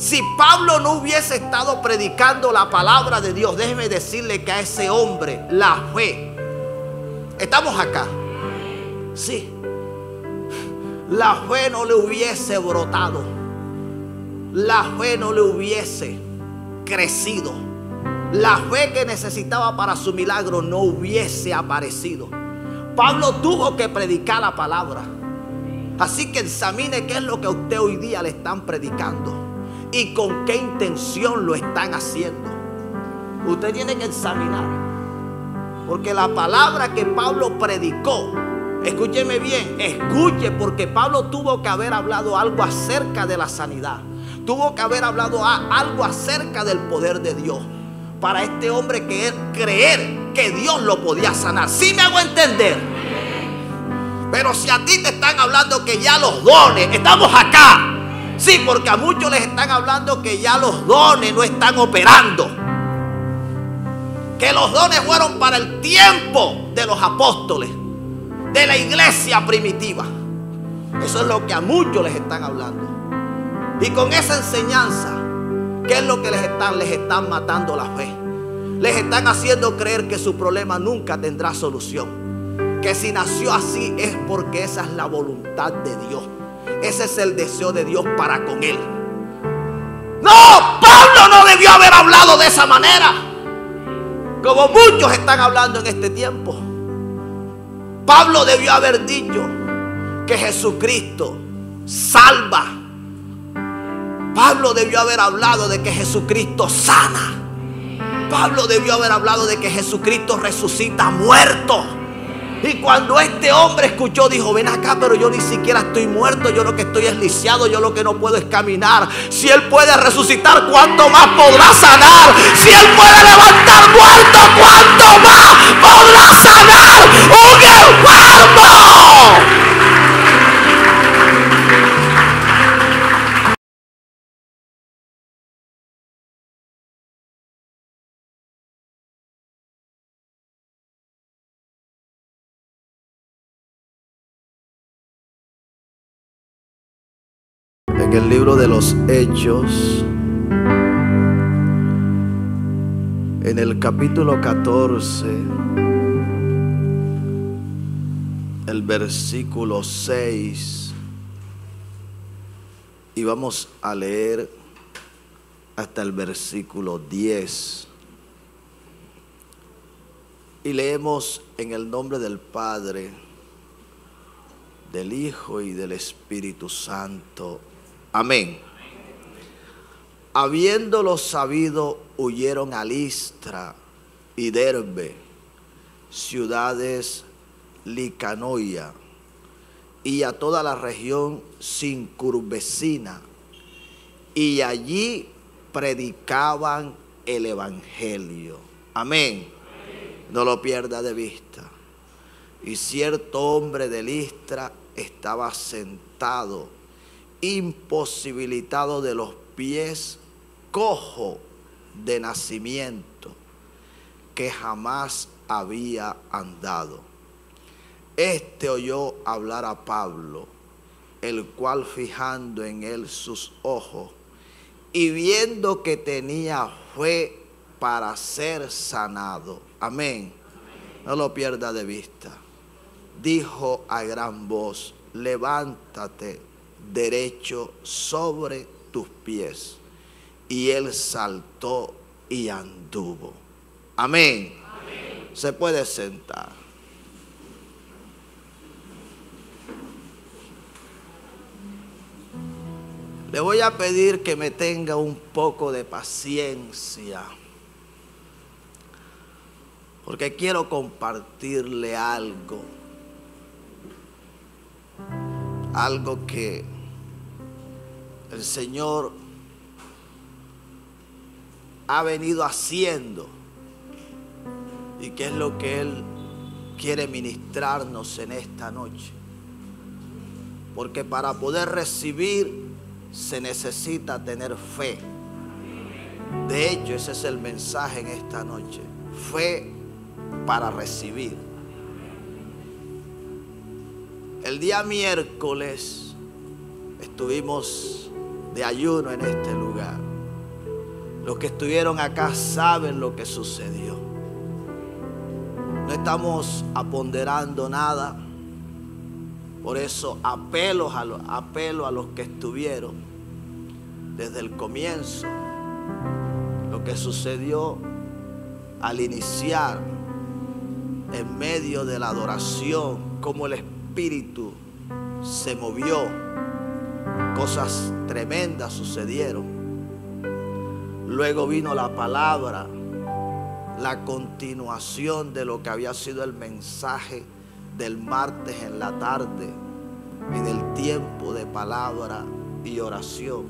Si Pablo no hubiese estado predicando la palabra de Dios, déjeme decirle que a ese hombre la fe, estamos acá, sí, la fe no le hubiese brotado, la fe no le hubiese crecido, la fe que necesitaba para su milagro no hubiese aparecido. Pablo tuvo que predicar la palabra. Así que examine qué es lo que a usted hoy día le están predicando y con qué intención lo están haciendo. Usted tiene que examinar, porque la palabra que Pablo predicó, escúcheme bien, escuche, porque Pablo tuvo que haber hablado algo acerca de la sanidad, tuvo que haber hablado algo acerca del poder de Dios, para este hombre creer que Dios lo podía sanar. ¿Sí me hago entender? Pero si a ti te están hablando que ya los dones, estamos acá. Sí, porque a muchos les están hablando que ya los dones no están operando, que los dones fueron para el tiempo de los apóstoles, de la iglesia primitiva. Eso es lo que a muchos les están hablando. Y con esa enseñanza, ¿qué es lo que les están matando la fe? Les están haciendo creer que su problema nunca tendrá solución, que si nació así es porque esa es la voluntad de Dios. Ese es el deseo de Dios para con él. No, Pablo no debió haber hablado de esa manera, como muchos están hablando en este tiempo. Pablo debió haber dicho que Jesucristo salva. Pablo debió haber hablado de que Jesucristo sana. Pablo debió haber hablado de que Jesucristo resucita muertos. Y cuando este hombre escuchó, dijo: ven acá, pero yo ni siquiera estoy muerto, yo lo que estoy es lisiado, yo lo que no puedo es caminar. Si Él puede resucitar, ¿cuánto más podrá sanar? Si Él puede levantar muertos, ¿cuánto más podrá sanar un enfermo? En el libro de los Hechos, en el capítulo 14, el versículo 6, y vamos a leer hasta el versículo 10. Y leemos en el nombre del Padre, del Hijo y del Espíritu Santo. Amén. Habiéndolo sabido, huyeron a Listra y Derbe, ciudades Licanoia, y a toda la región circunvecina, y allí predicaban el Evangelio. Amén. No lo pierda de vista. Y cierto hombre de Listra estaba sentado, imposibilitado de los pies, cojo de nacimiento, que jamás había andado. Este oyó hablar a Pablo, el cual, fijando en él sus ojos y viendo que tenía fe para ser sanado. Amén. No lo pierda de vista. Dijo a gran voz: levántate derecho sobre tus pies. Y él saltó y anduvo. Amén. Amén. Se puede sentar. Le voy a pedir que me tenga un poco de paciencia, porque quiero compartirle algo que el Señor ha venido haciendo y que es lo que Él quiere ministrarnos en esta noche. Porque para poder recibir se necesita tener fe. De hecho, ese es el mensaje en esta noche: fe para recibir. El día miércoles estuvimos de ayuno en este lugar. Los que estuvieron acá saben lo que sucedió. No estamos aponderando nada. Por eso apelo a los que estuvieron desde el comienzo. Lo que sucedió al iniciar, en medio de la adoración, cómo el Espíritu se movió. Cosas tremendas sucedieron. Luego vino la palabra, la continuación de lo que había sido el mensaje del martes en la tarde, en el tiempo de palabra y oración.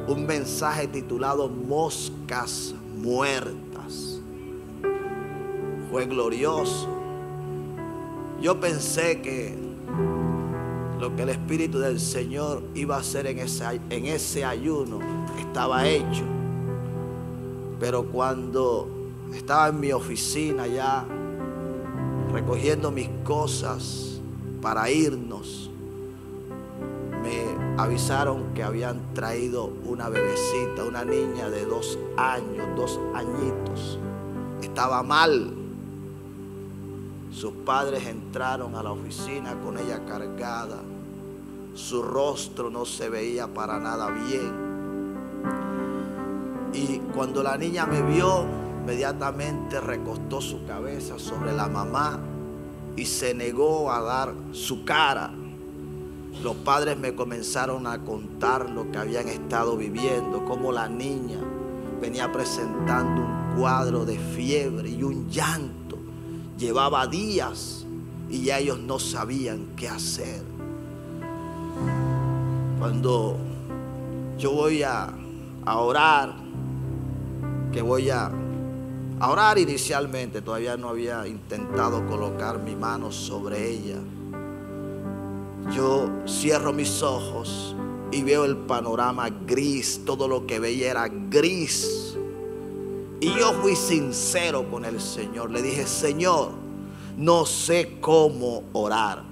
Un mensaje titulado Moscas Muertas. Fue glorioso. Yo pensé que lo que el Espíritu del Señor iba a hacer en ese ayuno estaba hecho. Pero cuando estaba en mi oficina ya recogiendo mis cosas para irnos, me avisaron que habían traído una bebecita, una niña de 2 años, 2 añitos. Estaba mal. Sus padres entraron a la oficina con ella cargada. Su rostro no se veía para nada bien. Y cuando la niña me vio, inmediatamente recostó su cabeza sobre la mamá y se negó a dar su cara. Los padres me comenzaron a contar lo que habían estado viviendo, cómo la niña venía presentando un cuadro de fiebre y un llanto. Llevaba días y ya ellos no sabían qué hacer. Cuando yo voy a orar, que voy a orar inicialmente, todavía no había intentado colocar mi mano sobre ella. Yo cierro mis ojos y veo el panorama gris, todo lo que veía era gris. Y yo fui sincero con el Señor. Le dije: Señor, no sé cómo orar.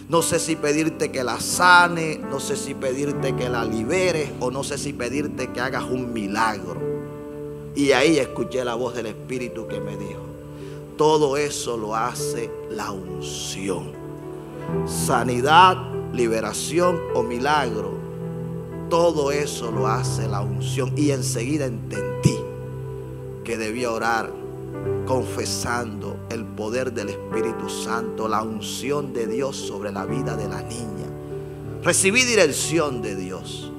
No sé si pedirte que la sane, no sé si pedirte que la liberes, o no sé si pedirte que hagas un milagro. Y ahí escuché la voz del Espíritu que me dijo: todo eso lo hace la unción. Sanidad, liberación o milagro, todo eso lo hace la unción. Y enseguida entendí que debía orar confesando el poder del Espíritu Santo, la unción de Dios sobre la vida de la niña. Recibí dirección de Dios.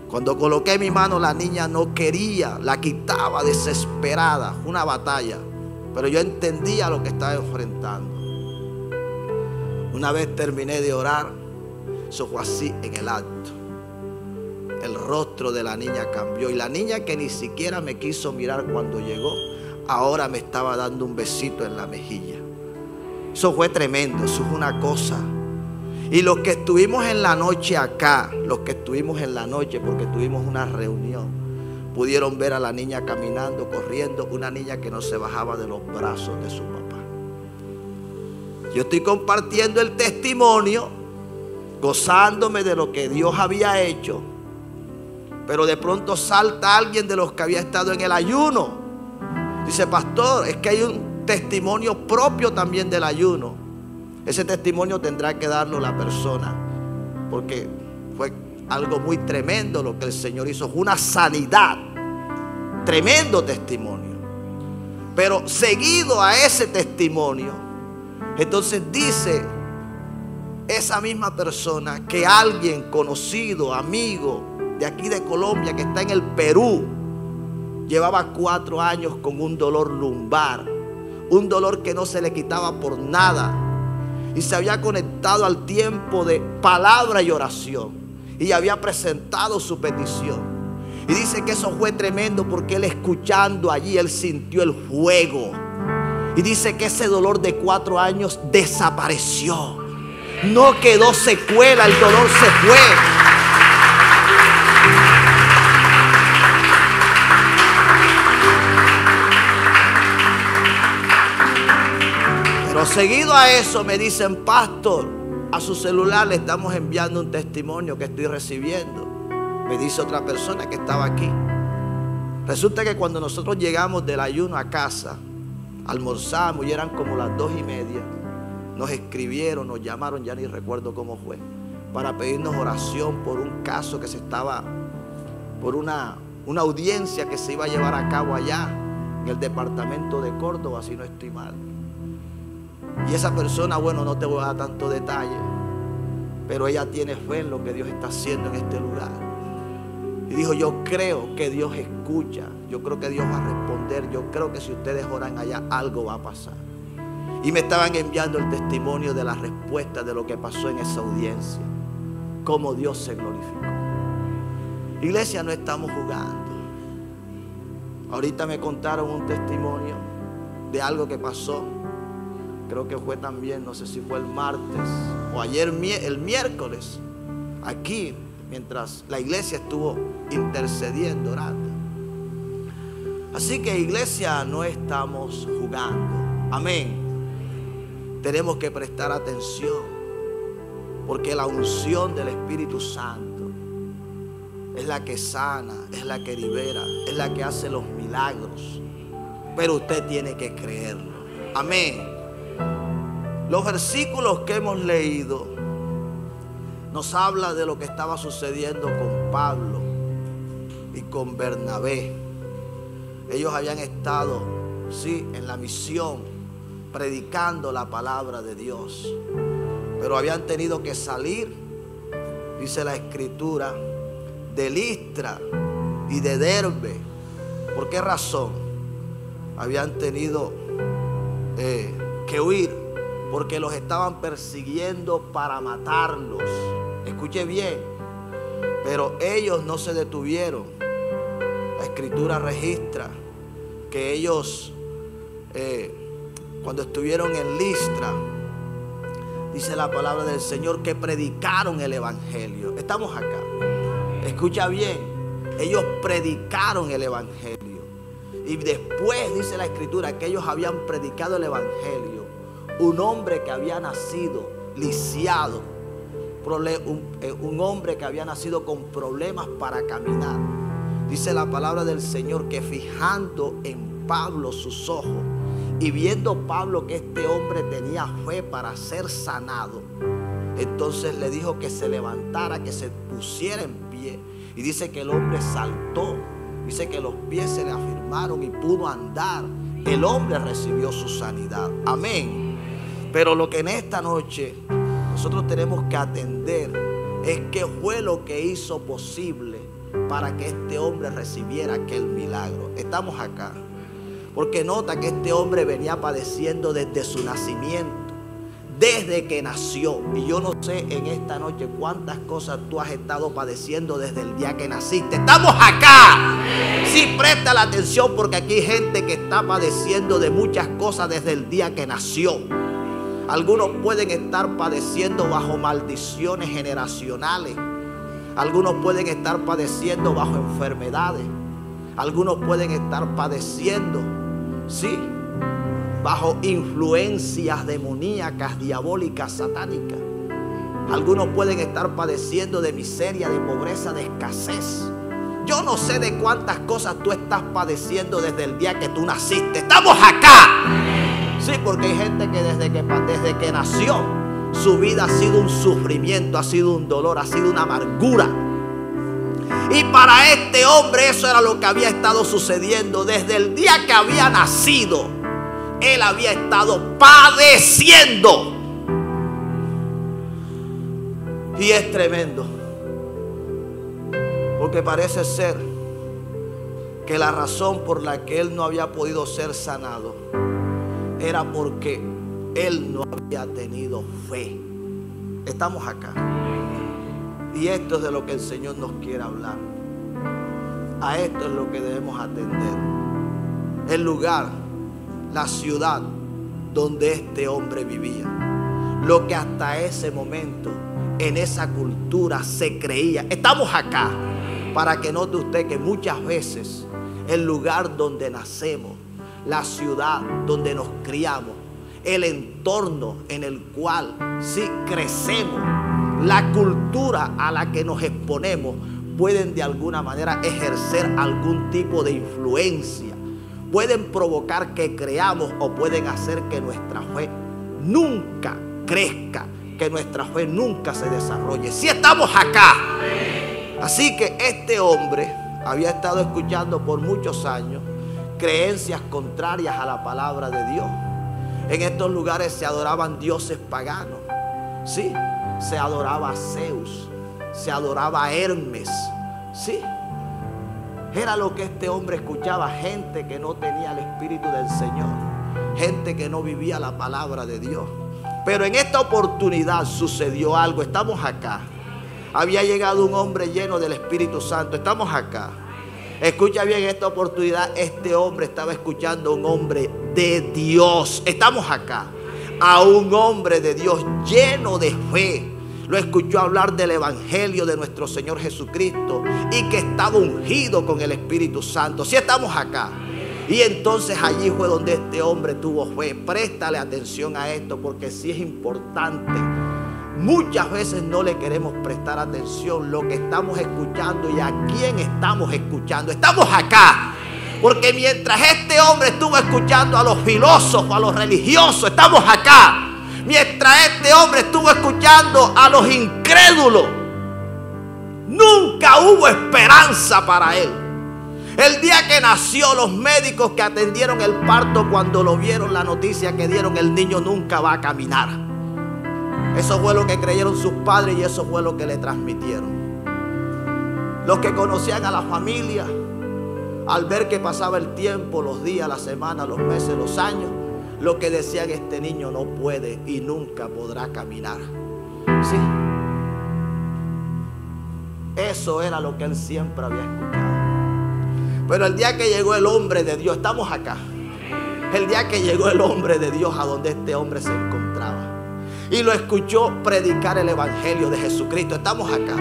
Cuando coloqué mi mano, la niña no quería, la quitaba desesperada. Una batalla, pero yo entendía lo que estaba enfrentando. Una vez terminé de orar, eso fue así en el acto. El rostro de la niña cambió, y la niña, que ni siquiera me quiso mirar cuando llegó, ahora me estaba dando un besito en la mejilla. Eso fue tremendo, eso es una cosa. Y los que estuvimos en la noche acá, porque tuvimos una reunión, pudieron ver a la niña caminando, corriendo, una niña que no se bajaba de los brazos de su papá. Yo estoy compartiendo el testimonio, gozándome de lo que Dios había hecho, pero de pronto salta alguien de los que había estado en el ayuno. Dice: pastor, es que hay un testimonio propio también del ayuno. Ese testimonio tendrá que darlo la persona, porque fue algo muy tremendo lo que el Señor hizo. Fue una sanidad, tremendo testimonio. Pero seguido a ese testimonio, entonces dice esa misma persona que alguien conocido, amigo de aquí de Colombia, que está en el Perú, llevaba 4 años con un dolor lumbar, un dolor que no se le quitaba por nada, y se había conectado al tiempo de palabra y oración, y había presentado su petición. Y dice que eso fue tremendo, porque él, escuchando allí, él sintió el fuego. Y dice que ese dolor de 4 años desapareció. No quedó secuela, el dolor se fue. Pero seguido a eso me dicen: pastor, a su celular le estamos enviando un testimonio que estoy recibiendo. Me dice otra persona que estaba aquí. Resulta que cuando nosotros llegamos del ayuno a casa, almorzamos y eran como las 2:30. Nos escribieron, nos llamaron, ya ni recuerdo cómo fue, para pedirnos oración por un caso que se estaba, por una audiencia que se iba a llevar a cabo allá en el departamento de Córdoba, si no estoy mal. Y esa persona, bueno, no te voy a dar tanto detalle, pero ella tiene fe en lo que Dios está haciendo en este lugar. Y dijo, yo creo que Dios escucha, yo creo que Dios va a responder, yo creo que si ustedes oran allá, algo va a pasar. Y me estaban enviando el testimonio de la respuesta de lo que pasó en esa audiencia, cómo Dios se glorificó. Iglesia, no estamos jugando. Ahorita me contaron un testimonio de algo que pasó, creo que fue también, no sé si fue el martes o ayer, el miércoles, aquí, mientras la iglesia estuvo intercediendo, orando. Así que, iglesia, no estamos jugando. Amén. Tenemos que prestar atención, porque la unción del Espíritu Santo es la que sana, es la que libera, es la que hace los milagros. Pero usted tiene que creerlo. Amén. Los versículos que hemos leído nos habla de lo que estaba sucediendo con Pablo y con Bernabé. Ellos habían estado, sí, en la misión, predicando la palabra de Dios, pero habían tenido que salir, dice la Escritura, de Listra y de Derbe. ¿Por qué razón? Habían tenido que huir, porque los estaban persiguiendo para matarlos. Escuche bien, pero ellos no se detuvieron. La Escritura registra que ellos, cuando estuvieron en Listra, dice la palabra del Señor, que predicaron el Evangelio. Estamos acá. Escucha bien, ellos predicaron el Evangelio. Y después dice la Escritura que ellos habían predicado el Evangelio. Un hombre que había nacido lisiado, un hombre que había nacido con problemas para caminar. Dice la palabra del Señor que fijando en Pablo sus ojos y viendo Pablo que este hombre tenía fe para ser sanado, entonces le dijo que se levantara, que se pusiera en pie. Y dice que el hombre saltó, dice que los pies se le afirmaron y pudo andar. El hombre recibió su sanidad. Amén. Pero lo que en esta noche nosotros tenemos que atender es qué fue lo que hizo posible para que este hombre recibiera aquel milagro. Estamos acá porque nota que este hombre venía padeciendo desde su nacimiento, desde que nació. Y yo no sé en esta noche cuántas cosas tú has estado padeciendo desde el día que naciste. Estamos acá. Sí, presta la atención, porque aquí hay gente que está padeciendo de muchas cosas desde el día que nació. Algunos pueden estar padeciendo bajo maldiciones generacionales. Algunos pueden estar padeciendo bajo enfermedades. Algunos pueden estar padeciendo, sí, bajo influencias demoníacas, diabólicas, satánicas. Algunos pueden estar padeciendo de miseria, de pobreza, de escasez. Yo no sé de cuántas cosas tú estás padeciendo desde el día que tú naciste. ¡Estamos acá! Sí, porque hay gente que desde que nació, su vida ha sido un sufrimiento, ha sido un dolor, ha sido una amargura. Y para este hombre eso era lo que había estado sucediendo desde el día que había nacido. Él había estado padeciendo. Y es tremendo, porque parece ser que la razón por la que él no había podido ser sanado era porque él no había tenido fe. Estamos acá. Y esto es de lo que el Señor nos quiere hablar. A esto es lo que debemos atender. El lugar, la ciudad donde este hombre vivía. Lo que hasta ese momento en esa cultura se creía. Estamos acá para que note usted que muchas veces el lugar donde nacemos, la ciudad donde nos criamos, el entorno en el cual sí crecemos, la cultura a la que nos exponemos, pueden de alguna manera ejercer algún tipo de influencia. Pueden provocar que creamos o pueden hacer que nuestra fe nunca crezca, que nuestra fe nunca se desarrolle. Si estamos acá. Así que este hombre había estado escuchando por muchos años creencias contrarias a la palabra de Dios. En estos lugares se adoraban dioses paganos. Sí, se adoraba a Zeus, se adoraba a Hermes. Sí, era lo que este hombre escuchaba. Gente que no tenía el Espíritu del Señor, gente que no vivía la palabra de Dios. Pero en esta oportunidad sucedió algo. Estamos acá. Había llegado un hombre lleno del Espíritu Santo. Estamos acá. Escucha bien, esta oportunidad este hombre estaba escuchando a un hombre de Dios. Estamos acá. A un hombre de Dios lleno de fe. Lo escuchó hablar del evangelio de nuestro Señor Jesucristo y que estaba ungido con el Espíritu Santo. Si estamos acá. Y entonces allí fue donde este hombre tuvo fe. Préstale atención a esto porque sí es importante. Muchas veces no le queremos prestar atención lo que estamos escuchando y a quién estamos escuchando. Estamos acá porque mientras este hombre estuvo escuchando a los filósofos, a los religiosos, estamos acá. Mientras este hombre estuvo escuchando a los incrédulos, nunca hubo esperanza para él. El día que nació, los médicos que atendieron el parto, cuando lo vieron, la noticia que dieron, el niño nunca va a caminar. Eso fue lo que creyeron sus padres y eso fue lo que le transmitieron. Los que conocían a la familia, al ver que pasaba el tiempo, los días, las semanas, los meses, los años, lo que decían: este niño no puede y nunca podrá caminar. Sí. Eso era lo que él siempre había escuchado. Pero el día que llegó el hombre de Dios, estamos acá. El día que llegó el hombre de Dios a donde este hombre se encontraba y lo escuchó predicar el evangelio de Jesucristo. Estamos acá.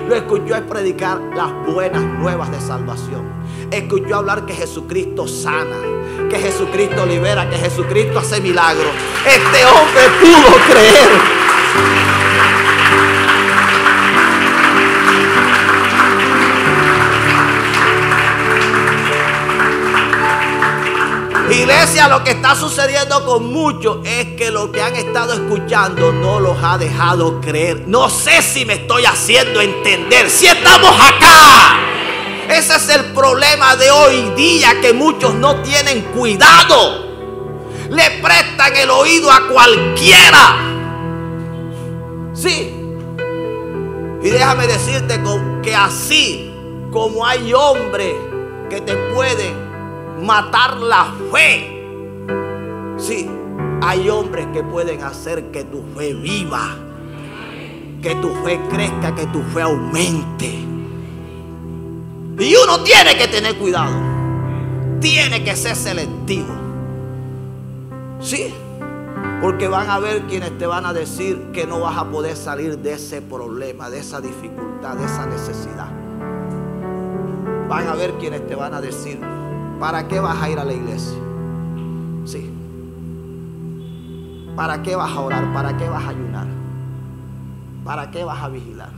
Lo escuchó predicar las buenas nuevas de salvación. Escuchó hablar que Jesucristo sana, que Jesucristo libera, que Jesucristo hace milagros. Este hombre pudo creer. Iglesia, lo que está sucediendo con muchos es que lo que han estado escuchando no los ha dejado creer. No sé si me estoy haciendo entender. Si estamos acá. Ese es el problema de hoy día, que muchos no tienen cuidado. Le prestan el oído a cualquiera. Sí. Y déjame decirte que así como hay hombres que te pueden matar la fe, sí, hay hombres que pueden hacer que tu fe viva, que tu fe crezca, que tu fe aumente. Y uno tiene que tener cuidado, tiene que ser selectivo, sí, porque van a haber quienes te van a decir que no vas a poder salir de ese problema, de esa dificultad, de esa necesidad. Van a haber quienes te van a decir: ¿para qué vas a ir a la iglesia? Sí. ¿Para qué vas a orar? ¿Para qué vas a ayunar? ¿Para qué vas a vigilar?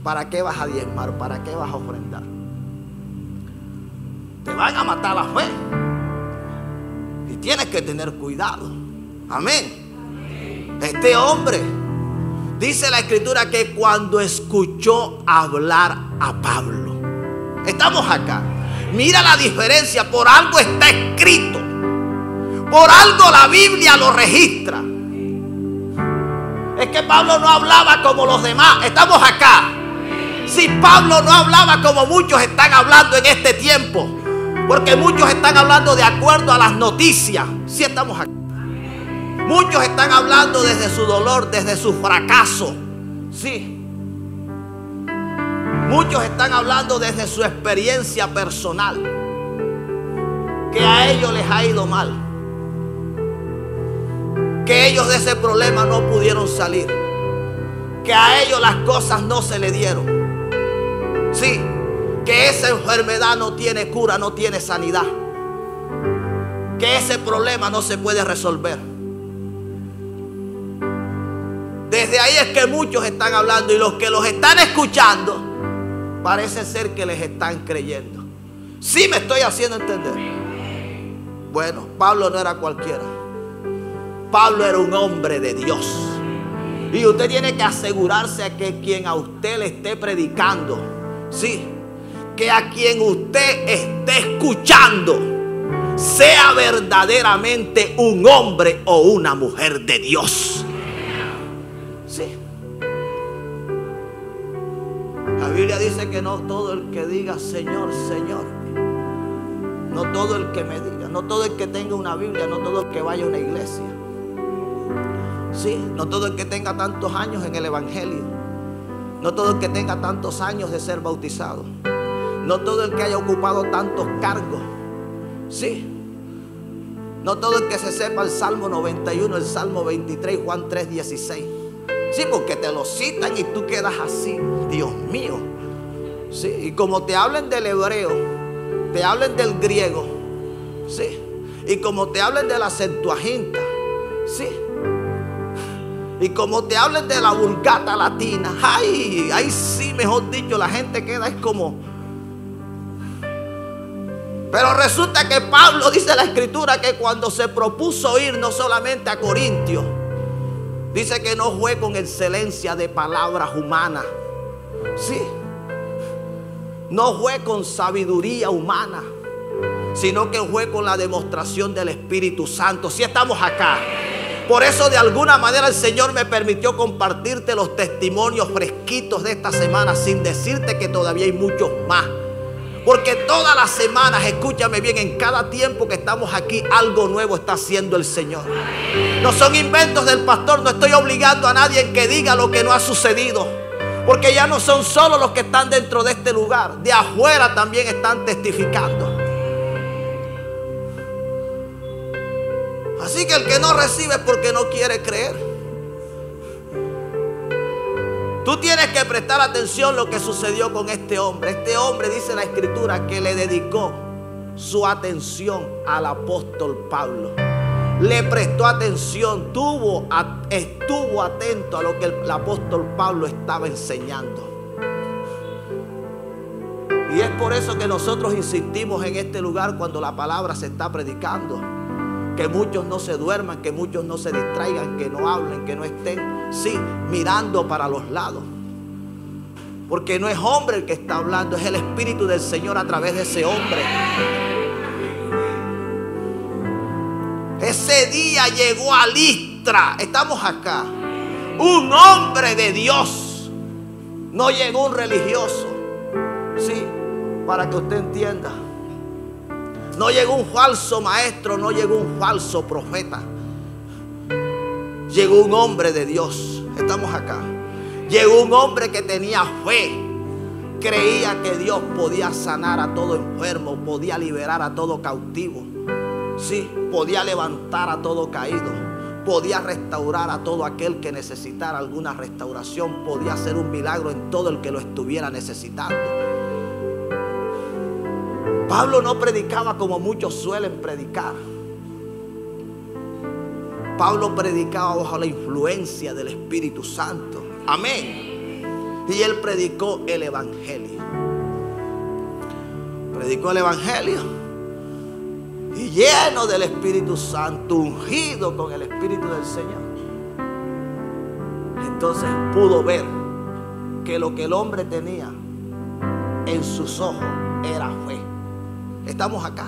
¿Para qué vas a diezmar? ¿Para qué vas a ofrendar? Te van a matar la fe. Y tienes que tener cuidado. Amén. Este hombre, dice la escritura, que cuando escuchó hablar a Pablo. Estamos acá. Mira la diferencia. Por algo está escrito. Por algo la Biblia lo registra. Es que Pablo no hablaba como los demás. Estamos acá. Si Pablo no hablaba como muchos están hablando en este tiempo, porque muchos están hablando de acuerdo a las noticias. Si estamos acá. Muchos están hablando desde su dolor, desde su fracaso. Sí. Muchos están hablando desde su experiencia personal, que a ellos les ha ido mal, que ellos de ese problema no pudieron salir, que a ellos las cosas no se le dieron. Sí, que esa enfermedad no tiene cura, no tiene sanidad, que ese problema no se puede resolver. Desde ahí es que muchos están hablando, y los que los están escuchando Parece ser que les están creyendo. ¿Sí me estoy haciendo entender? Bueno, Pablo no era cualquiera. Pablo era un hombre de Dios. Y usted tiene que asegurarse a que quien a usted le esté predicando, sí, que a quien usted esté escuchando sea verdaderamente un hombre o una mujer de Dios. Sí. La Biblia dice que no todo el que diga Señor, Señor, no todo el que me diga, no todo el que tenga una Biblia, no todo el que vaya a una iglesia, sí, no todo el que tenga tantos años en el Evangelio, no todo el que tenga tantos años de ser bautizado, no todo el que haya ocupado tantos cargos, sí, no todo el que se sepa el Salmo 91, el Salmo 23, Juan 3:16. Sí, porque te lo citan y tú quedas así, Dios mío. Sí, y como te hablen del hebreo, te hablen del griego, sí, y como te hablen de la Septuaginta, sí, y como te hablen de la Vulgata latina, ay, ay sí, mejor dicho, la gente queda es como. Pero resulta que Pablo, dice la Escritura, que cuando se propuso ir no solamente a Corintios, dice que no fue con excelencia de palabras humanas. Sí. No fue con sabiduría humana, sino que fue con la demostración del Espíritu Santo. Sí, estamos acá. Por eso de alguna manera el Señor me permitió compartirte los testimonios fresquitos de esta semana, sin decirte que todavía hay muchos más. Porque todas las semanas, escúchame bien, en cada tiempo que estamos aquí, algo nuevo está haciendo el Señor. No son inventos del pastor, no estoy obligando a nadie que diga lo que no ha sucedido. Porque ya no son solo los que están dentro de este lugar, de afuera también están testificando. Así que el que no recibe es porque no quiere creer. Tú tienes que prestar atención a lo que sucedió con este hombre. Este hombre, dice la Escritura, que le dedicó su atención al apóstol Pablo. Le prestó atención, estuvo atento a lo que el apóstol Pablo estaba enseñando. Y es por eso que nosotros insistimos en este lugar cuando la palabra se está predicando. Que muchos no se duerman, que muchos no se distraigan, que no hablen, que no estén, sí, mirando para los lados. Porque no es hombre el que está hablando, es el Espíritu del Señor a través de ese hombre. Ese día llegó a Listra, estamos acá, un hombre de Dios. No llegó un religioso, sí, para que usted entienda. No llegó un falso maestro, no llegó un falso profeta. Llegó un hombre de Dios. Estamos acá. Llegó un hombre que tenía fe. Creía que Dios podía sanar a todo enfermo, podía liberar a todo cautivo. Sí, podía levantar a todo caído. Podía restaurar a todo aquel que necesitara alguna restauración. Podía hacer un milagro en todo el que lo estuviera necesitando. Pablo no predicaba como muchos suelen predicar. Pablo predicaba bajo la influencia del Espíritu Santo. Amén. Y él predicó el Evangelio. Predicó el Evangelio. Y lleno del Espíritu Santo, ungido con el Espíritu del Señor. Entonces pudo ver que lo que el hombre tenía en sus ojos era fe. Estamos acá,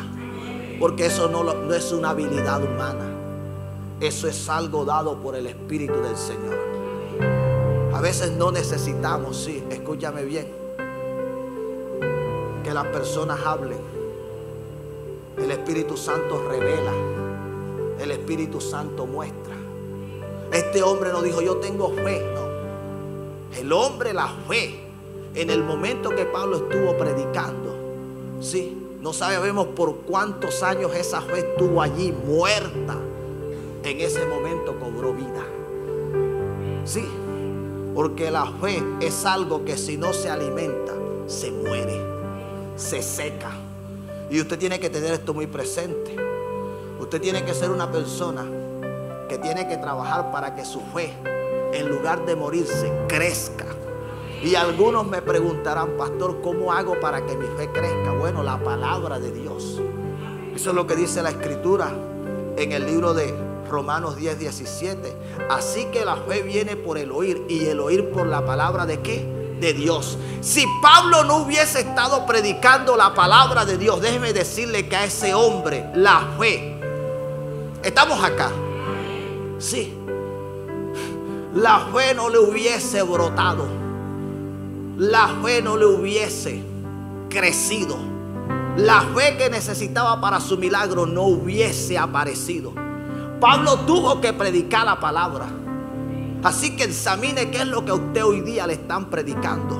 porque eso no es una habilidad humana. Eso es algo dado por el Espíritu del Señor. A veces no necesitamos, sí, escúchame bien, que las personas hablen. El Espíritu Santo revela, el Espíritu Santo muestra. Este hombre no dijo yo tengo fe, no. El hombre, la fe, en el momento que Pablo estuvo predicando, sí, no sabemos por cuántos años esa fe estuvo allí muerta. En ese momento cobró vida. Sí, porque la fe es algo que si no se alimenta, se muere, se seca. Y usted tiene que tener esto muy presente. Usted tiene que ser una persona que tiene que trabajar para que su fe, en lugar de morirse, crezca. Y algunos me preguntarán, pastor, ¿cómo hago para que mi fe crezca? Bueno, la palabra de Dios. Eso es lo que dice la Escritura en el libro de Romanos 10:17. Así que la fe viene por el oír, y el oír por la palabra ¿de qué? De Dios. Si Pablo no hubiese estado predicando la palabra de Dios, déjeme decirle que a ese hombre la fe, estamos acá, sí, la fe no le hubiese brotado, la fe no le hubiese crecido, la fe que necesitaba para su milagro no hubiese aparecido. Pablo tuvo que predicar la palabra. Así que examine qué es lo que a usted hoy día le están predicando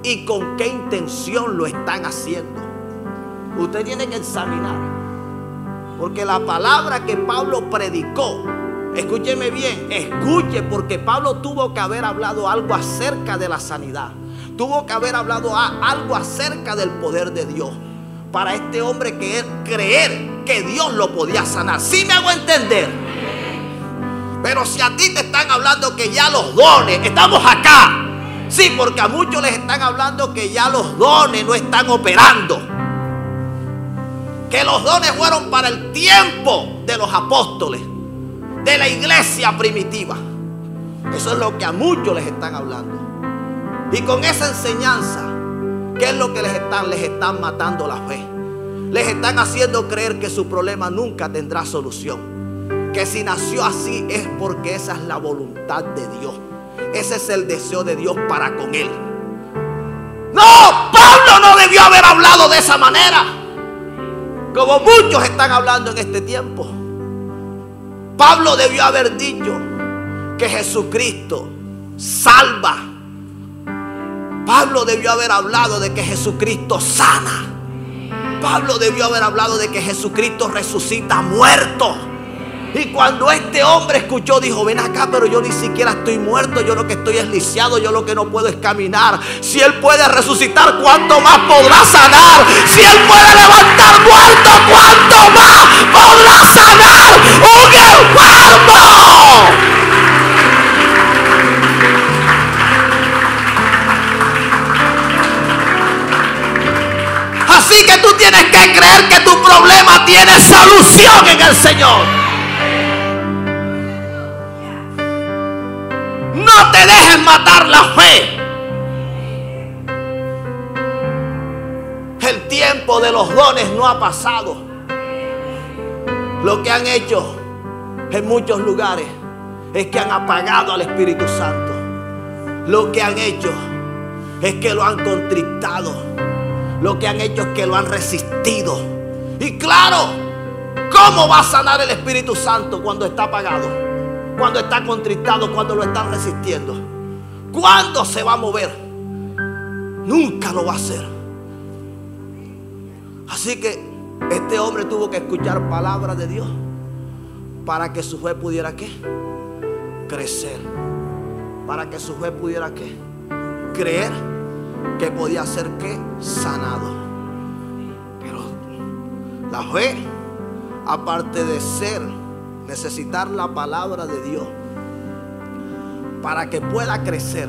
y con qué intención lo están haciendo. Usted tiene que examinar, porque la palabra que Pablo predicó, escúcheme bien, escuche, porque Pablo tuvo que haber hablado algo acerca de la sanidad, tuvo que haber hablado algo acerca del poder de Dios, para este hombre creer que Dios lo podía sanar. ¿Sí me hago entender? Pero si a ti te están hablando que ya los dones, estamos acá. Sí, porque a muchos les están hablando que ya los dones no están operando, que los dones fueron para el tiempo de los apóstoles, de la iglesia primitiva. Eso es lo que a muchos les están hablando. Y con esa enseñanza, ¿qué es lo que les están matando la fe? Les están haciendo creer que su problema nunca tendrá solución, que si nació así es porque esa es la voluntad de Dios, ese es el deseo de Dios para con él. No, Pablo no debió haber hablado de esa manera, como muchos están hablando en este tiempo. Pablo debió haber dicho que Jesucristo salva. Pablo debió haber hablado de que Jesucristo sana. Pablo debió haber hablado de que Jesucristo resucita muertos. Y cuando este hombre escuchó, dijo: ven acá, pero yo ni siquiera estoy muerto, yo lo que estoy es lisiado, yo lo que no puedo es caminar. Si Él puede resucitar, ¿cuánto más podrá sanar? Si Él puede levantar muertos, ¿cuánto más podrá sanar un enfermo? Así que tú tienes que creer que tu problema tiene solución en el Señor. No te dejes matar la fe. El tiempo de los dones no ha pasado. Lo que han hecho en muchos lugares es que han apagado al Espíritu Santo. Lo que han hecho es que lo han contristado. Lo que han hecho es que lo han resistido. Y claro, ¿cómo va a sanar el Espíritu Santo cuando está apagado? Cuando está contristado, cuando lo están resistiendo. ¿Cuándo se va a mover? Nunca lo va a hacer. Así que este hombre tuvo que escuchar palabras de Dios para que su fe pudiera ¿qué? Crecer. Para que su fe pudiera ¿qué? Creer que podía ser ¿qué? Sanado. Pero la fe, aparte de necesitar la palabra de Dios para que pueda crecer,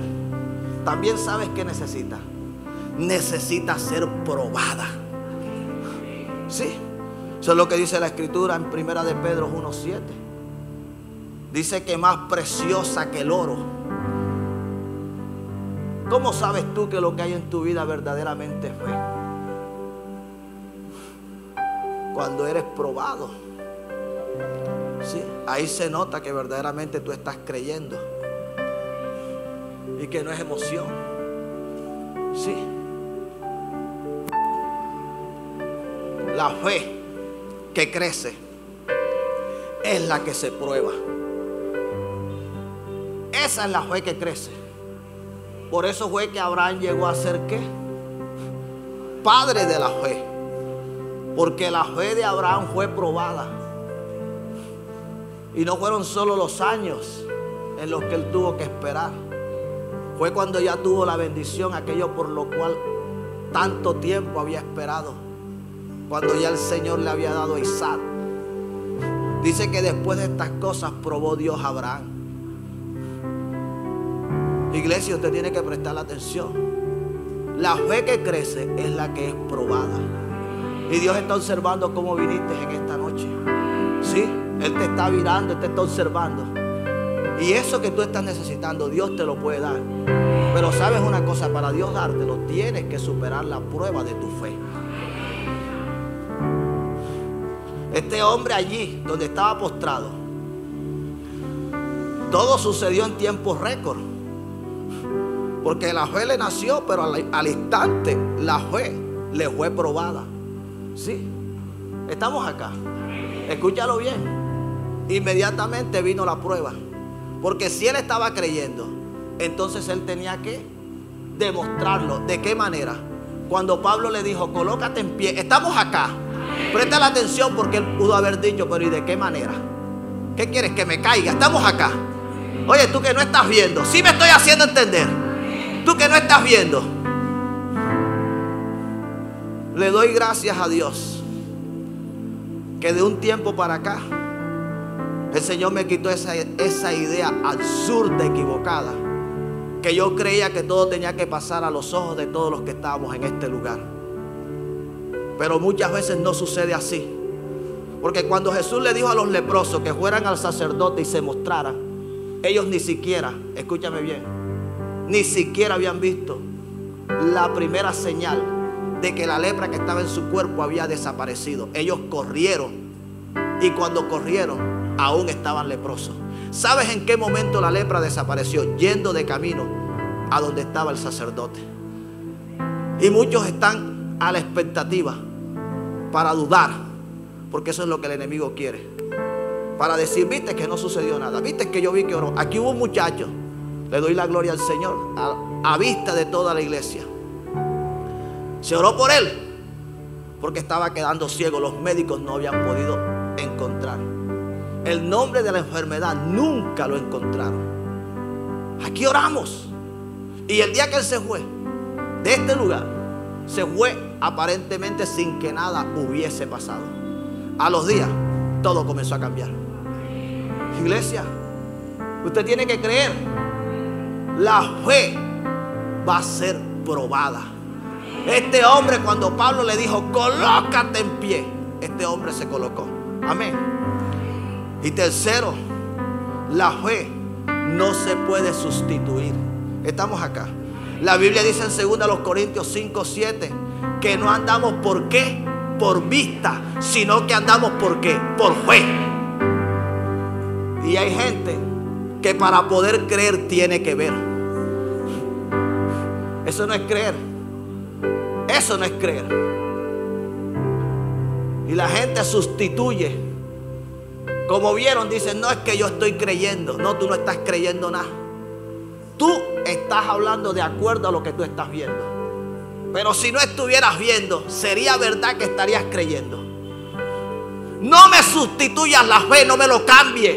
también sabes que necesita ser probada. Sí, eso es lo que dice la Escritura en 1 de Pedro 1:7. Dice que más preciosa que el oro. ¿Cómo sabes tú que lo que hay en tu vida verdaderamente es fe? Cuando eres probado. Sí, ahí se nota que verdaderamente tú estás creyendo y que no es emoción. Sí. La fe que crece es la que se prueba. Esa es la fe que crece. Por eso fue que Abraham llegó a ser ¿qué? Padre de la fe. Porque la fe de Abraham fue probada. Y no fueron solo los años en los que él tuvo que esperar. Fue cuando ya tuvo la bendición, aquello por lo cual tanto tiempo había esperado. Cuando ya el Señor le había dado a Isaac. Dice que después de estas cosas probó Dios a Abraham. Iglesia, usted tiene que prestar atención. La fe que crece es la que es probada. Y Dios está observando cómo viniste en esta noche. Sí, Él te está mirando, Él te está observando. Y eso que tú estás necesitando, Dios te lo puede dar. Pero sabes una cosa, para Dios dártelo, tienes que superar la prueba de tu fe. Este hombre allí, donde estaba postrado, todo sucedió en tiempo récord. Porque la fe le nació, pero al instante la fe le fue probada. Sí, estamos acá. Escúchalo bien. Inmediatamente vino la prueba. Porque si él estaba creyendo, entonces él tenía que demostrarlo. ¿De qué manera? Cuando Pablo le dijo, colócate en pie. Estamos acá. Presta la atención, porque él pudo haber dicho, pero ¿y de qué manera? ¿Qué quieres? ¿Que me caiga? Estamos acá. Oye, tú que no estás viendo. Sí me estoy haciendo entender. Tú que no estás viendo. Le doy gracias a Dios que de un tiempo para acá el Señor me quitó esa idea absurda, equivocada, que yo creía que todo tenía que pasar a los ojos de todos los que estábamos en este lugar. Pero muchas veces no sucede así. Porque cuando Jesús le dijo a los leprosos que fueran al sacerdote y se mostraran, ellos ni siquiera, escúchame bien, ni siquiera habían visto la primera señal de que la lepra que estaba en su cuerpo había desaparecido. Ellos corrieron, y cuando corrieron aún estaban leprosos. ¿Sabes en qué momento la lepra desapareció? Yendo de camino a donde estaba el sacerdote. Y muchos están a la expectativa para dudar, porque eso es lo que el enemigo quiere, para decir, viste que no sucedió nada, viste que yo vi que oró. Aquí hubo un muchacho, le doy la gloria al Señor, a vista de toda la iglesia. Se oró por él porque estaba quedando ciego. Los médicos no habían podido encontrar el nombre de la enfermedad, nunca lo encontraron. Aquí oramos, y el día que él se fue de este lugar, se fue aparentemente sin que nada hubiese pasado. A los días todo comenzó a cambiar. Iglesia, usted tiene que creer. La fe va a ser probada. Este hombre, cuando Pablo le dijo, colócate en pie, este hombre se colocó. Amén. Y tercero, la fe no se puede sustituir. Estamos acá. La Biblia dice en 2 Corintios 5:7 que no andamos por qué, por vista, sino que andamos por qué, por fe. Y hay gente que para poder creer tiene que ver. Eso no es creer. Eso no es creer. Y la gente sustituye. Como vieron, dicen, no es que yo estoy creyendo. No, tú no estás creyendo nada. Tú estás hablando de acuerdo a lo que tú estás viendo. Pero si no estuvieras viendo, sería verdad que estarías creyendo. No me sustituyas la fe, no me lo cambies.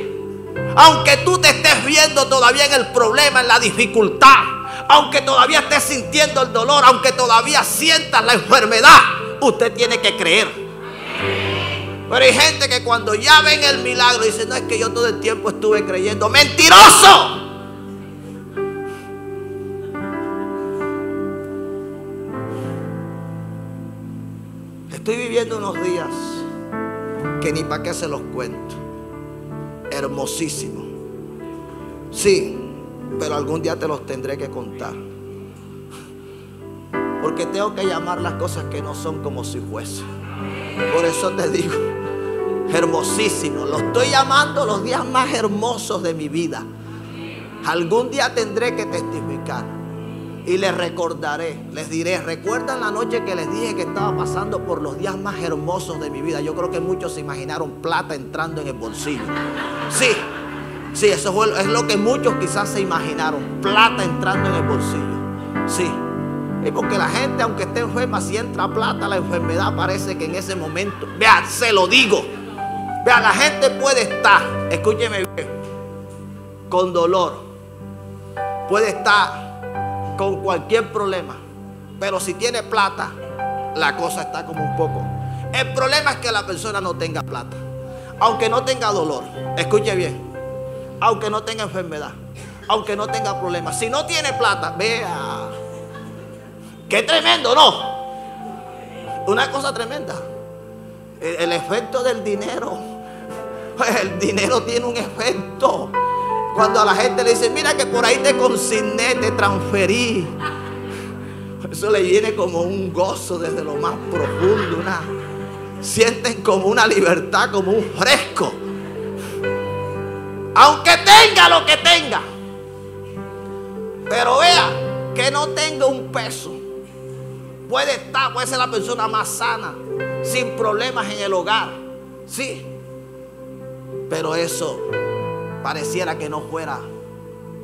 Aunque tú te estés viendo todavía en el problema, en la dificultad, aunque todavía estés sintiendo el dolor, aunque todavía sientas la enfermedad, usted tiene que creer. Pero hay gente que cuando ya ven el milagro dice, no, es que yo todo el tiempo estuve creyendo. ¡Mentiroso! Estoy viviendo unos días que ni para qué se los cuento. Hermosísimo. Sí, pero algún día te los tendré que contar. Porque tengo que llamar las cosas que no son como si fuese. Por eso te digo, hermosísimo. Lo estoy llamando los días más hermosos de mi vida. Algún día tendré que testificar. Y les recordaré, les diré, ¿recuerdan la noche que les dije que estaba pasando por los días más hermosos de mi vida? Yo creo que muchos se imaginaron plata entrando en el bolsillo. Sí, sí, eso es lo que muchos quizás se imaginaron, plata entrando en el bolsillo. Sí, y porque la gente, aunque esté enferma, si entra plata, la enfermedad parece que en ese momento, vea, se lo digo, vea, la gente puede estar, escúcheme bien, con dolor, puede estar con cualquier problema, pero si tiene plata, la cosa está como un poco. El problema es que la persona no tenga plata, aunque no tenga dolor. Escuche bien, aunque no tenga enfermedad, aunque no tenga problemas. Si no tiene plata, vea. Qué tremendo, ¿no? Una cosa tremenda. El efecto del dinero. El dinero tiene un efecto. Cuando a la gente le dice, mira que por ahí te consigné, te transferí. Eso le viene como un gozo desde lo más profundo. Sienten como una libertad, como un fresco. Aunque tenga lo que tenga. Pero vea que no tenga un peso. Puede ser la persona más sana, sin problemas en el hogar. Sí. Pero eso pareciera que no fuera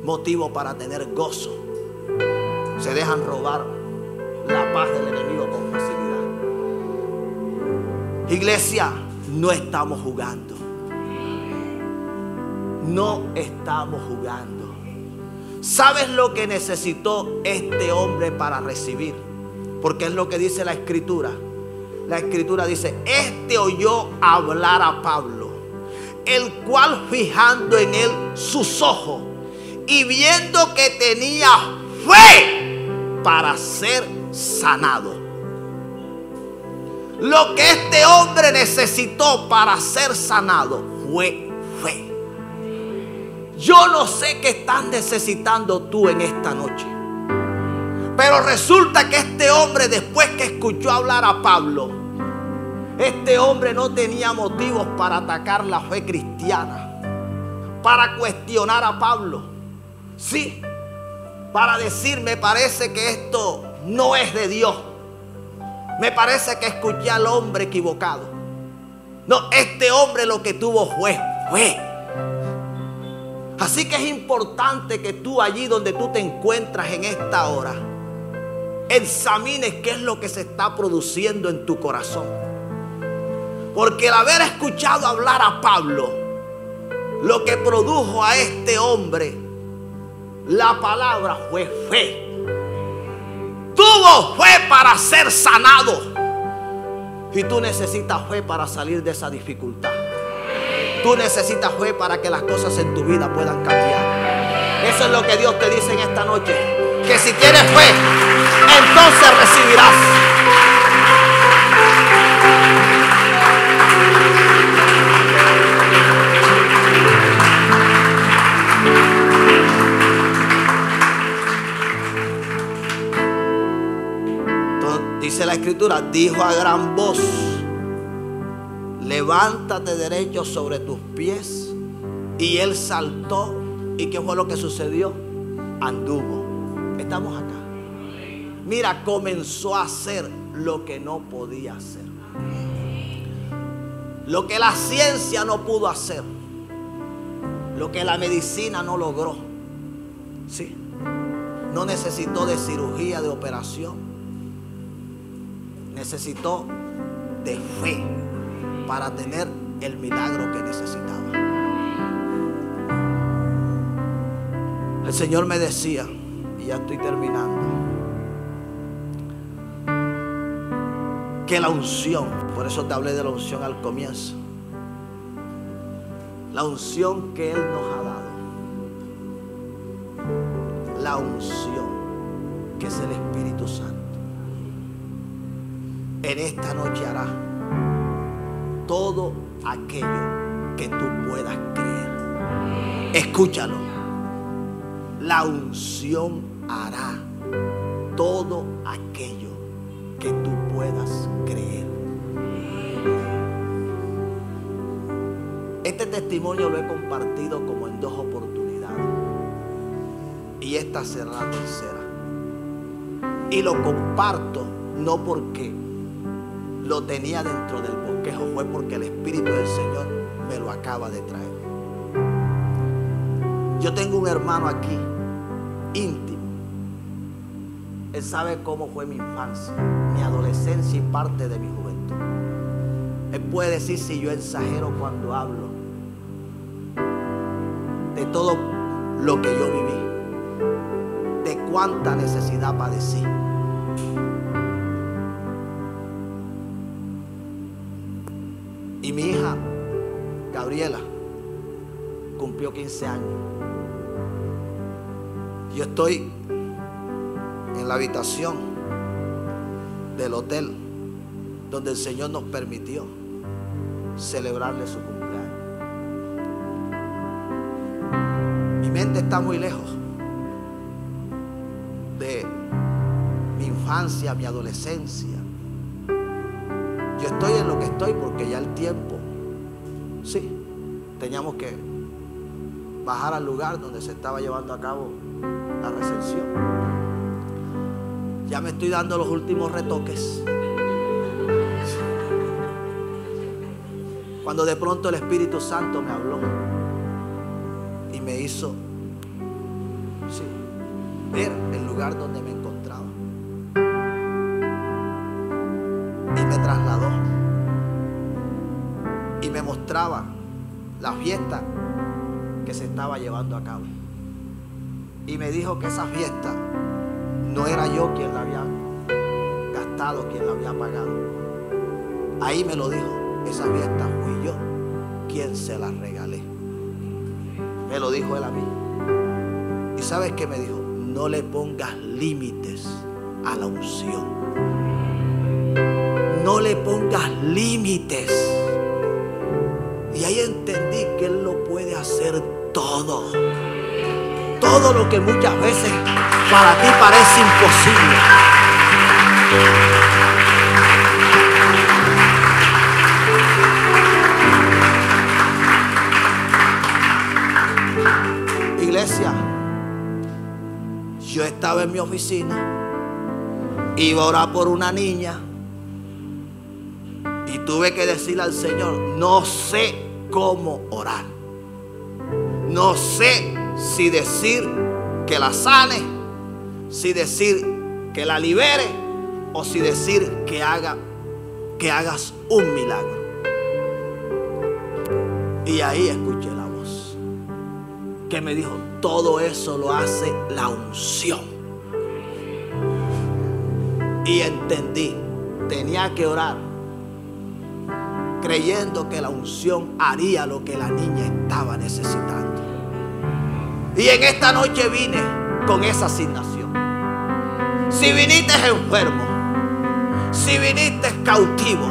motivo para tener gozo. Se dejan robar la paz del enemigo con facilidad. Iglesia, no estamos jugando. No estamos jugando. ¿Sabes lo que necesitó este hombre para recibir? Porque es lo que dice la Escritura. La Escritura dice, este oyó hablar a Pablo, el cual fijando en él sus ojos y viendo que tenía fe para ser sanado. Lo que este hombre necesitó para ser sanado fue fe. Yo no sé qué estás necesitando tú en esta noche. Pero resulta que este hombre, después que escuchó hablar a Pablo, este hombre no tenía motivos para atacar la fe cristiana, para cuestionar a Pablo. Sí, para decir, me parece que esto no es de Dios. Me parece que escuché al hombre equivocado. No, este hombre lo que tuvo fue fe. Así que es importante que tú allí donde tú te encuentras en esta hora, examines qué es lo que se está produciendo en tu corazón. Porque el haber escuchado hablar a Pablo, lo que produjo a este hombre, la palabra fue fe. Tuvo fe para ser sanado. Y tú necesitas fe para salir de esa dificultad. Tú necesitas fe para que las cosas en tu vida puedan cambiar. Eso es lo que Dios te dice en esta noche. Que si tienes fe, entonces recibirás. Entonces, dice la Escritura, dijo a gran voz, levántate derecho sobre tus pies. Y él saltó. ¿Y qué fue lo que sucedió? Anduvo. Estamos acá. Mira, comenzó a hacer lo que no podía hacer. Lo que la ciencia no pudo hacer. Lo que la medicina no logró. Sí. No necesitó de cirugía, de operación. Necesitó de fe para tener el milagro que necesitaba. El Señor me decía, y ya estoy terminando, que la unción, por eso te hablé de la unción al comienzo, la unción que Él nos ha dado, la unción que es el Espíritu Santo, en esta noche hará todo aquello que tú puedas creer. Escúchalo. La unción hará todo aquello que tú puedas creer. Este testimonio lo he compartido como en 2 oportunidades. Y esta será la tercera. Y lo comparto no porque lo tenía dentro del bosquejo, fue porque el Espíritu del Señor me lo acaba de traer. Yo tengo un hermano aquí, íntimo. Él sabe cómo fue mi infancia, mi adolescencia y parte de mi juventud. Él puede decir si yo exagero cuando hablo de todo lo que yo viví, de cuánta necesidad padecí. Y mi hija, Gabriela, cumplió 15 años. Yo estoy en la habitación del hotel donde el Señor nos permitió celebrarle su cumpleaños. Mi mente está muy lejos de mi infancia, mi adolescencia. Yo estoy en lo que estoy porque ya el tiempo, sí, teníamos que bajar al lugar donde se estaba llevando a cabo la recepción. Ya me estoy dando los últimos retoques. Cuando de pronto el Espíritu Santo me habló y me hizo, sí, ver el lugar donde me encontraba. Y me trasladó y me mostraba la fiesta que se estaba llevando a cabo. Y me dijo que esa fiesta no era yo quien la había gastado, quien la había pagado. Ahí me lo dijo. Esa fiesta fui yo quien se la regalé. Me lo dijo él a mí. ¿Y sabes qué me dijo? No le pongas límites a la unción. No le pongas límites. Y ahí entendí que Él lo puede hacer todo. Todo lo que muchas veces para ti parece imposible. Iglesia, yo estaba en mi oficina, iba a orar por una niña y tuve que decirle al Señor, no sé cómo orar. No sé si decir que la sane, si decir que la libere o si decir que hagas un milagro. Y ahí escuché la voz que me dijo, todo eso lo hace la unción. Y entendí, tenía que orar creyendo que la unción haría lo que la niña estaba necesitando. Y en esta noche vine con esa asignación. Si viniste enfermo, si viniste cautivo,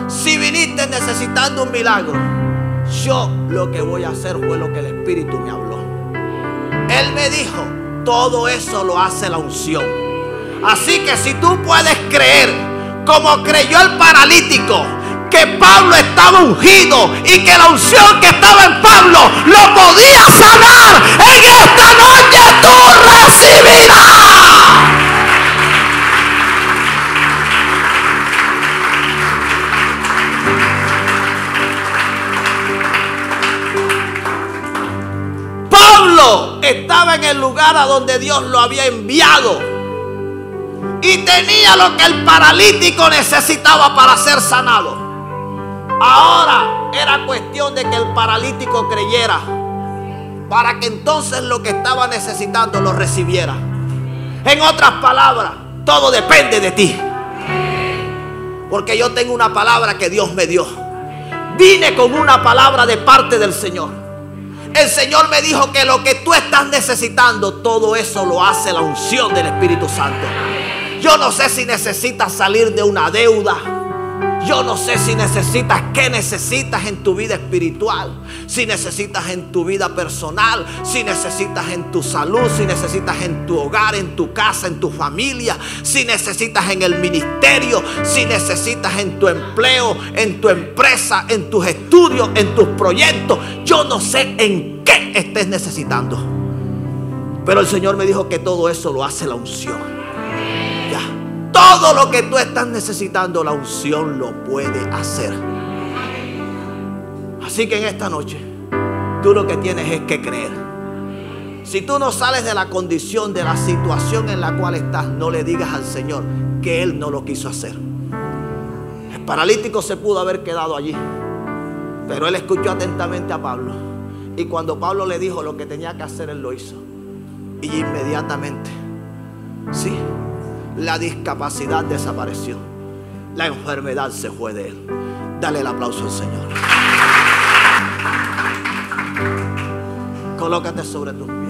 si viniste necesitando un milagro, yo lo que voy a hacer fue lo que el Espíritu me habló. Él me dijo, todo eso lo hace la unción. Así que si tú puedes creer, como creyó el paralítico, que Pablo estaba ungido y que la unción que estaba en Pablo lo podía sanar, en esta noche tú recibirás. Pablo estaba en el lugar a donde Dios lo había enviado y tenía lo que el paralítico necesitaba para ser sanado. Ahora era cuestión de que el paralítico creyera para que entonces lo que estaba necesitando lo recibiera. En otras palabras, todo depende de ti. Porque yo tengo una palabra que Dios me dio. Vine con una palabra de parte del Señor. El Señor me dijo que lo que tú estás necesitando, todo eso lo hace la unción del Espíritu Santo. Yo no sé si necesitas salir de una deuda. Yo no sé si necesitas, qué necesitas en tu vida espiritual, si necesitas en tu vida personal, si necesitas en tu salud, si necesitas en tu hogar, en tu casa, en tu familia, si necesitas en el ministerio, si necesitas en tu empleo, en tu empresa, en tus estudios, en tus proyectos. Yo no sé en qué estés necesitando, pero el Señor me dijo que todo eso lo hace la unción. Todo lo que tú estás necesitando, la unción lo puede hacer. Así que en esta noche, tú lo que tienes es que creer. Si tú no sales de la condición, de la situación en la cual estás, no le digas al Señor que Él no lo quiso hacer. El paralítico se pudo haber quedado allí, pero él escuchó atentamente a Pablo. Y cuando Pablo le dijo lo que tenía que hacer, él lo hizo. Y inmediatamente, sí, la discapacidad desapareció. La enfermedad se fue de él. Dale el aplauso al Señor. Colócate sobre tus pies.